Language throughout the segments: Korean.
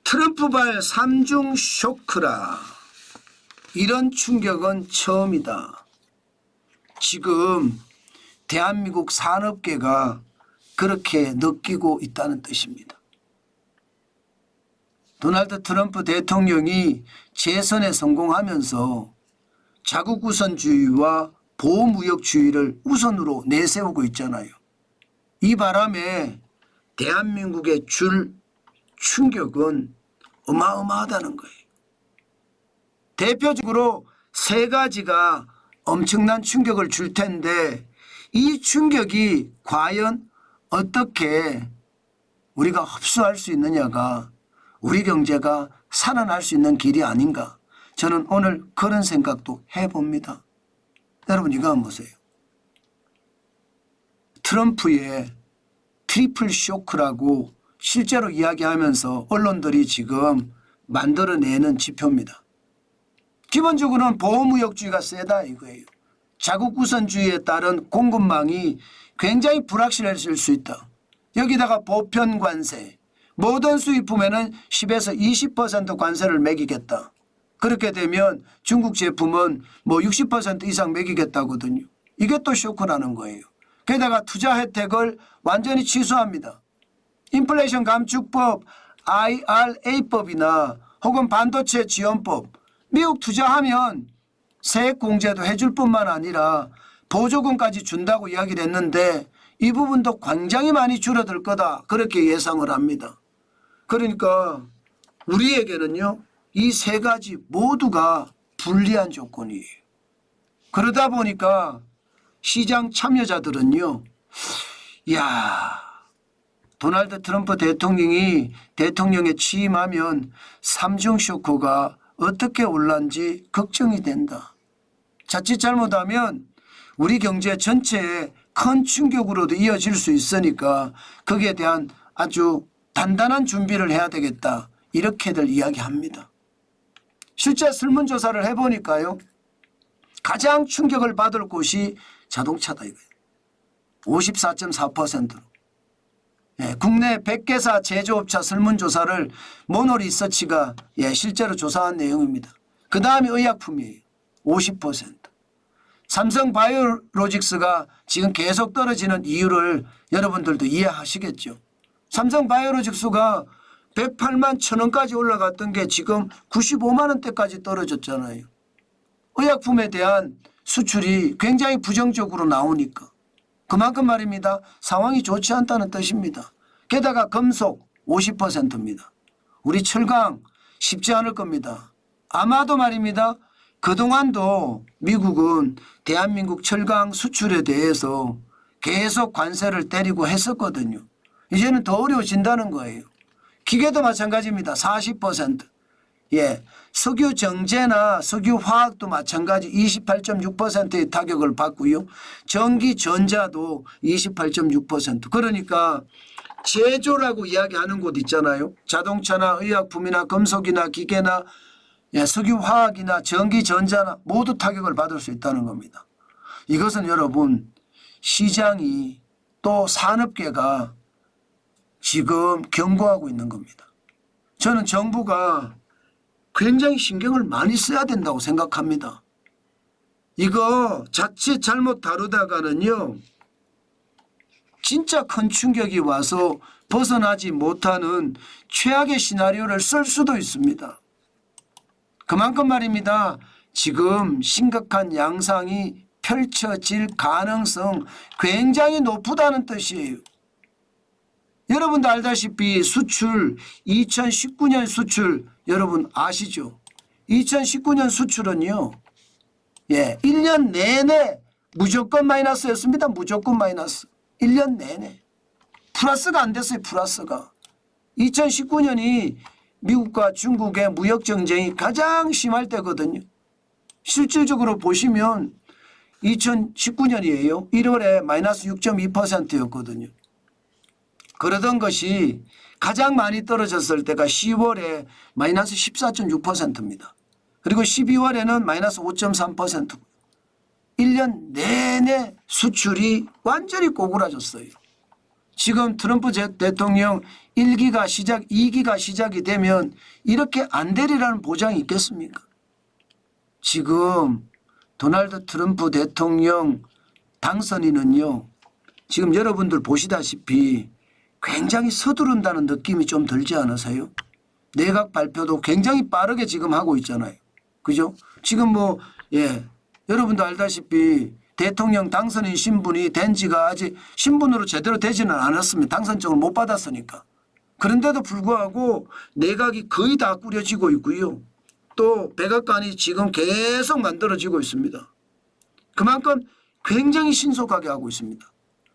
트럼프발 3중 쇼크라. 이런 충격은 처음이다. 지금 대한민국 산업계가 그렇게 느끼고 있다는 뜻입니다. 도널드 트럼프 대통령이 재선에 성공하면서 자국 우선주의와 보호무역주의를 우선으로 내세우고 있잖아요. 이 바람에 대한민국에 줄 충격은 어마어마하다는 거예요. 대표적으로 세 가지가 엄청난 충격을 줄 텐데 이 충격이 과연 어떻게 우리가 흡수할 수 있느냐가 우리 경제가 살아날 수 있는 길이 아닌가. 저는 오늘 그런 생각도 해봅니다. 여러분 이거 한번 보세요. 트럼프의 트리플 쇼크라고 실제로 이야기하면서 언론들이 지금 만들어내는 지표입니다. 기본적으로는 보호무역주의가 세다 이거예요. 자국 우선주의에 따른 공급망이 굉장히 불확실해질 수 있다. 여기다가 보편 관세, 모든 수입품에는 10에서 20% 관세를 매기겠다. 그렇게 되면 중국 제품은 뭐 60% 이상 매기겠다거든요. 이게 또 쇼크라는 거예요. 게다가 투자 혜택을 완전히 취소합니다. 인플레이션 감축법, IRA법이나 혹은 반도체 지원법, 미국 투자하면 세액 공제도 해줄 뿐만 아니라 보조금까지 준다고 이야기를 했는데 이 부분도 굉장히 많이 줄어들 거다 그렇게 예상을 합니다. 그러니까 우리에게는요 이 세 가지 모두가 불리한 조건이에요. 그러다 보니까 시장 참여자들은요 이야 도널드 트럼프 대통령이 대통령에 취임하면 3중 쇼크가 어떻게 올란지 걱정이 된다. 자칫 잘못하면 우리 경제 전체에 큰 충격으로도 이어질 수 있으니까 거기에 대한 아주 단단한 준비를 해야 되겠다. 이렇게들 이야기합니다. 실제 설문조사를 해보니까요. 가장 충격을 받을 곳이 자동차다 이거예요. 54.4%로. 국내 100개사 제조업체 설문조사를 모노리서치가 실제로 조사한 내용입니다. 그 다음이 의약품이에요. 50%. 삼성바이오로직스가 지금 계속 떨어지는 이유를 여러분들도 이해하시겠죠. 삼성바이오로직스가 108만 1,000원까지 올라갔던 게 지금 95만 원대까지 떨어졌잖아요. 의약품에 대한 수출이 굉장히 부정적으로 나오니까. 그만큼 말입니다. 상황이 좋지 않다는 뜻입니다. 게다가 금속 50%입니다. 우리 철강 쉽지 않을 겁니다. 아마도 말입니다. 그동안도 미국은 대한민국 철강 수출에 대해서 계속 관세를 때리고 했었거든요. 이제는 더 어려워진다는 거예요. 기계도 마찬가지입니다. 40%. 석유 정제나 석유 화학도 마찬가지 28.6%의 타격을 받고요. 전기 전자도 28.6%. 그러니까 제조라고 이야기하는 곳 있잖아요. 자동차나 의약품이나 금속이나 기계나 석유 화학이나 전기 전자나 모두 타격을 받을 수 있다는 겁니다. 이것은 여러분 시장이 또 산업계가 지금 경고하고 있는 겁니다. 저는 정부가 굉장히 신경을 많이 써야 된다고 생각합니다. 이거 자칫 잘못 다루다가는요. 진짜 큰 충격이 와서 벗어나지 못하는 최악의 시나리오를 쓸 수도 있습니다. 그만큼 말입니다. 지금 심각한 양상이 펼쳐질 가능성 굉장히 높다는 뜻이에요. 여러분도 알다시피 수출 2019년 수출 여러분 아시죠? 2019년 수출은요. 1년 내내 무조건 마이너스였습니다. 무조건 마이너스. 1년 내내. 플러스가 안 됐어요. 플러스가. 2019년이 미국과 중국의 무역 정쟁이 가장 심할 때거든요. 실질적으로 보시면 2019년이에요. 1월에 마이너스 6.2%였거든요. 그러던 것이 가장 많이 떨어졌을 때가 10월에 마이너스 14.6%입니다. 그리고 12월에는 마이너스 5.3%. 1년 내내 수출이 완전히 꼬꾸라졌어요. 지금 트럼프 대통령 1기가 시작, 2기가 시작이 되면 이렇게 안 되리라는 보장이 있겠습니까? 지금 도널드 트럼프 대통령 당선인은요, 지금 여러분들 보시다시피 굉장히 서두른다는 느낌이 좀 들지 않으세요? 내각 발표도 굉장히 빠르게 지금 하고 있잖아요. 그죠? 지금 뭐, 여러분도 알다시피 대통령 당선인 신분이 된 지가 아직 신분으로 제대로 되지는 않았습니다. 당선증을 못 받았으니까. 그런데도 불구하고 내각이 거의 다 꾸려지고 있고요. 또 백악관이 지금 계속 만들어지고 있습니다. 그만큼 굉장히 신속하게 하고 있습니다.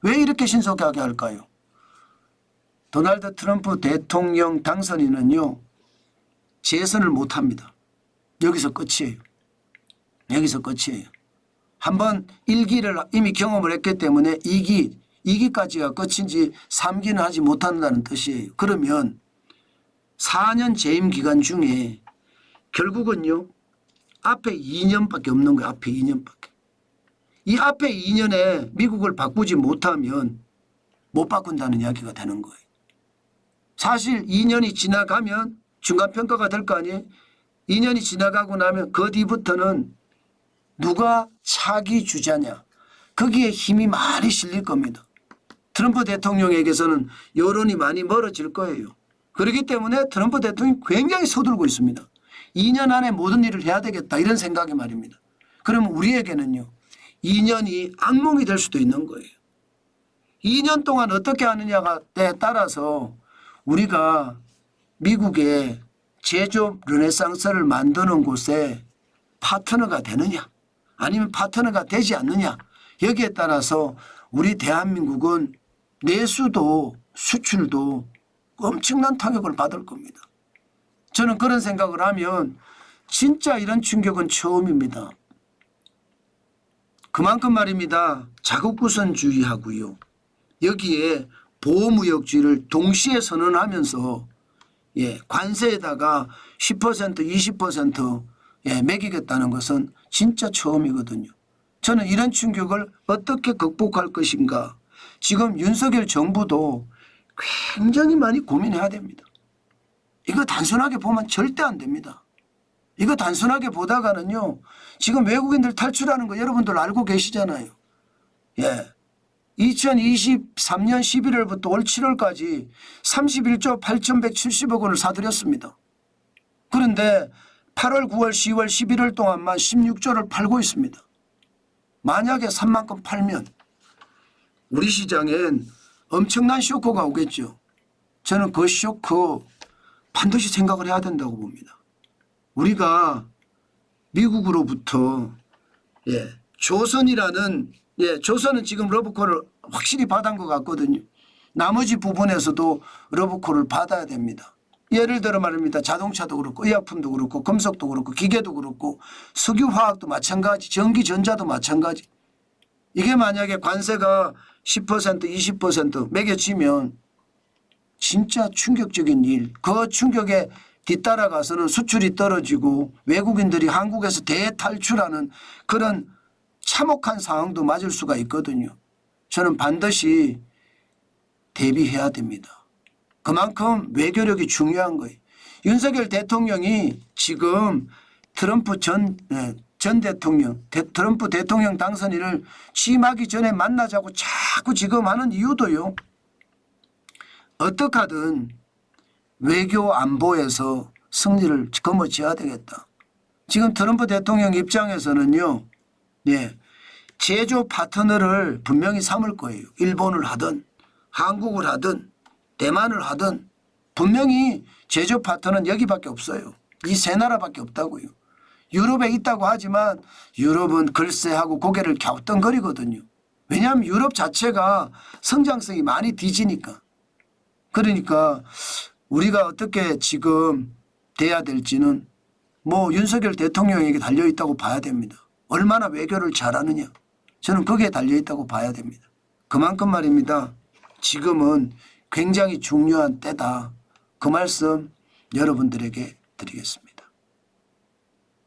왜 이렇게 신속하게 할까요? 도널드 트럼프 대통령 당선인은요, 재선을 못합니다. 여기서 끝이에요. 여기서 끝이에요. 한번 1기를 이미 경험을 했기 때문에 2기까지가 끝인지 3기는 하지 못한다는 뜻이에요. 그러면 4년 재임 기간 중에 결국은요, 앞에 2년밖에 없는 거예요. 앞에 2년밖에. 이 앞에 2년에 미국을 바꾸지 못하면 못 바꾼다는 이야기가 되는 거예요. 사실 2년이 지나가면 중간평가가 될 거 아니에요. 2년이 지나가고 나면 그 뒤부터는 누가 차기 주자냐, 거기에 힘이 많이 실릴 겁니다. 트럼프 대통령에게서는 여론이 많이 멀어질 거예요. 그렇기 때문에 트럼프 대통령이 굉장히 서둘고 있습니다. 2년 안에 모든 일을 해야 되겠다 이런 생각이 말입니다. 그러면 우리에게는요, 2년이 악몽이 될 수도 있는 거예요. 2년 동안 어떻게 하느냐에 따라서 우리가 미국의 제조업 르네상스를 만드는 곳에 파트너가 되느냐 아니면 파트너가 되지 않느냐, 여기에 따라서 우리 대한민국은 내수도 수출도 엄청난 타격을 받을 겁니다. 저는 그런 생각을 하면 진짜 이런 충격은 처음입니다. 그만큼 말입니다. 자국구선주의하고요, 여기에 보호무역주의를 동시에 선언하면서 관세에다가 10% 20% 매기겠다는 것은 진짜 처음이거든요. 저는 이런 충격을 어떻게 극복할 것인가, 지금 윤석열 정부도 굉장히 많이 고민해야 됩니다. 이거 단순하게 보면 절대 안 됩니다. 이거 단순하게 보다가는요, 지금 외국인들 탈출하는 거 여러분들 알고 계시잖아요. 2023년 11월부터 올 7월까지 31조 8,170억 원을 사들였습니다. 그런데 8월, 9월, 10월, 11월 동안만 16조를 팔고 있습니다. 만약에 3만큼 팔면 우리 시장엔 엄청난 쇼크가 오겠죠. 저는 그 쇼크 반드시 생각을 해야 된다고 봅니다. 우리가 미국으로부터 조선이라는 조선은 지금 러브콜을 확실히 받은 것 같거든요. 나머지 부분에서도 러브콜을 받아야 됩니다. 예를 들어 말입니다. 자동차도 그렇고 의약품도 그렇고 금속도 그렇고 기계도 그렇고 석유화학도 마찬가지, 전기전자도 마찬가지. 이게 만약에 관세가 10% 20% 매겨지면 진짜 충격적인 일, 그 충격에 뒤따라가서는 수출이 떨어지고 외국인들이 한국에서 대탈출하는 그런 참혹한 상황도 맞을 수가 있거든요. 저는 반드시 대비해야 됩니다. 그만큼 외교력이 중요한 거예요. 윤석열 대통령이 지금 트럼프 전 대통령, 트럼프 대통령 당선인을 취임하기 전에 만나자고 자꾸 지금 하는 이유도요, 어떻게 하든 외교 안보에서 승리를 거머쥐어야 되겠다. 지금 트럼프 대통령 입장에서는요, 제조 파트너를 분명히 삼을 거예요. 일본을 하든 한국을 하든 대만을 하든 분명히 제조 파트너는 여기밖에 없어요. 이 세 나라밖에 없다고요. 유럽에 있다고 하지만 유럽은 글쎄 하고 고개를 갸우뚱거리거든요. 왜냐하면 유럽 자체가 성장성이 많이 뒤지니까. 그러니까 우리가 어떻게 지금 돼야 될지는 뭐 윤석열 대통령에게 달려있다고 봐야 됩니다. 얼마나 외교를 잘하느냐, 저는 거기에 달려있다고 봐야 됩니다. 그만큼 말입니다. 지금은 굉장히 중요한 때다. 그 말씀 여러분들에게 드리겠습니다.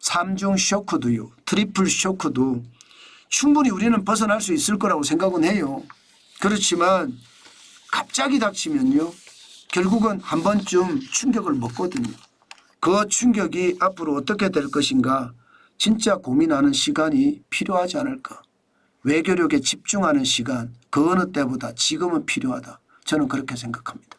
3중 쇼크도요, 트리플 쇼크도 충분히 우리는 벗어날 수 있을 거라고 생각은 해요. 그렇지만 갑자기 닥치면요. 결국은 한 번쯤 충격을 먹거든요. 그 충격이 앞으로 어떻게 될 것인가 진짜 고민하는 시간이 필요하지 않을까. 외교력에 집중하는 시간 그 어느 때보다 지금은 필요하다. 저는 그렇게 생각합니다.